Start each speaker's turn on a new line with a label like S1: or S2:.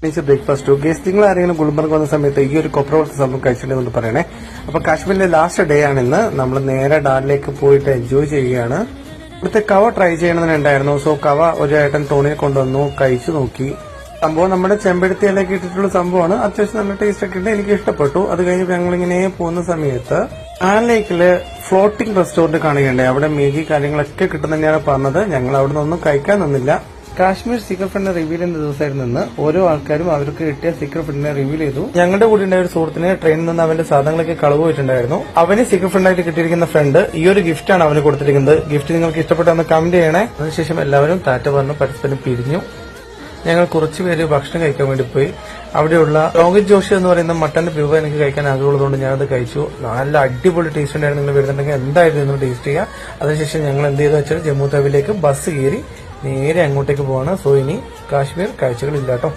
S1: Breakfast guest നിങ്ങൾ ആരെങ്കിലും ഗുൽമർഗ് വന്ന സമയത്ത് ഈ ഒരു കൊപ്ര പോലത്തെ സംഭവം കഴിച്ചിട്ടുണ്ടെന്ന് പറയണേ. അപ്പൊ കാശ്മീരിലെ ലാസ്റ്റ് ഡേ ആണ് ഇന്ന്. നമ്മൾ നേരെ ഡാലിലേക്ക് പോയിട്ട് എൻജോയ് ചെയ്യുകയാണ്. ഇവിടുത്തെ കവ ട്രൈ ചെയ്യണമെന്നുണ്ടായിരുന്നു. സോ കവ ഒരു ഏട്ടൻ തോണിയെ കൊണ്ടുവന്നു, കഴിച്ചു നോക്കി. സംഭവം നമ്മുടെ ചെമ്പരത്തി ഇലയൊക്കെ ഇട്ടിട്ടുള്ള സംഭവമാണ്. അത്യാവശ്യം നല്ല ടേസ്റ്റ് ഒക്കെ ഉണ്ട്, എനിക്ക് ഇഷ്ടപ്പെട്ടു. അത് കഴിഞ്ഞ് ഞങ്ങളിങ്ങനെ പോകുന്ന സമയത്ത് ആലേക്കില് ഫ്ലോട്ടിംഗ് റെസ്റ്റോറന്റ് കാണുകയുണ്ടായി. അവിടെ മേഗി കാര്യങ്ങളൊക്കെ കിട്ടുന്ന തന്നെയാണ് പറഞ്ഞത്. ഞങ്ങൾ അവിടെ നിന്നൊന്നും കഴിക്കാൻ നിന്നില്ല. കാശ്മീർ സീക്രട്ട് ഫ്രണ്ടിനെ റിവീൽ ചെയ്യുന്ന ദിവസമായിരുന്നു നിന്ന് ഓരോ ആൾക്കാരും അവർക്ക് കിട്ടിയ സീക്രട്ട് ഫ്രണ്ടിനെ റിവീൽ ചെയ്തു. ഞങ്ങളുടെ കൂടെ ഉണ്ടായ ഒരു സുഹൃത്തിന് ട്രെയിനിൽ നിന്ന് അവന്റെ സാധനങ്ങളൊക്കെ കളവ് പോയിട്ടുണ്ടായിരുന്നു. അവന് സീക്രട്ട് ഫ്രണ്ടായിട്ട് കിട്ടിയിരിക്കുന്ന ഫ്രണ്ട് ഈ ഒരു ഗിഫ്റ്റ് ആണ് അവന് കൊടുത്തിരിക്കുന്നത്. ഗിഫ്റ്റ് നിങ്ങൾക്ക് ഇഷ്ടപ്പെട്ടെന്ന് കമന്റ് ചെയ്യണേ. അതിനുശേഷം എല്ലാവരും ടാറ്റ പറഞ്ഞു പരസ്പരം പിരിഞ്ഞു. ഞങ്ങൾ കുറച്ചുപേര് ഭക്ഷണം കഴിക്കാൻ വേണ്ടി പോയി. അവിടെയുള്ള രോഹിത് ജോഷി എന്ന് പറയുന്ന മട്ടന്റെ പിവ എനിക്ക് കഴിക്കാൻ ആഗ്രഹമുള്ളതുകൊണ്ട് ഞാനത് കഴിച്ചു. നല്ല അടിപൊളി ടേസ്റ്റ് ഉണ്ടായിരുന്നു. നിങ്ങൾ വരുന്നുണ്ടെങ്കിൽ എന്തായാലും ടേസ്റ്റ് ചെയ്യുക. അതിനുശേഷം ഞങ്ങൾ എന്ത് ചെയ്തെന്ന് വെച്ചാൽ ജമ്മു താവിയിലേക്ക് ബസ് കയറി നേരെ അങ്ങോട്ടേക്ക് പോവാണ്. സോ ഇനി കാശ്മീർ കാഴ്ചകളില്ലാട്ടോ.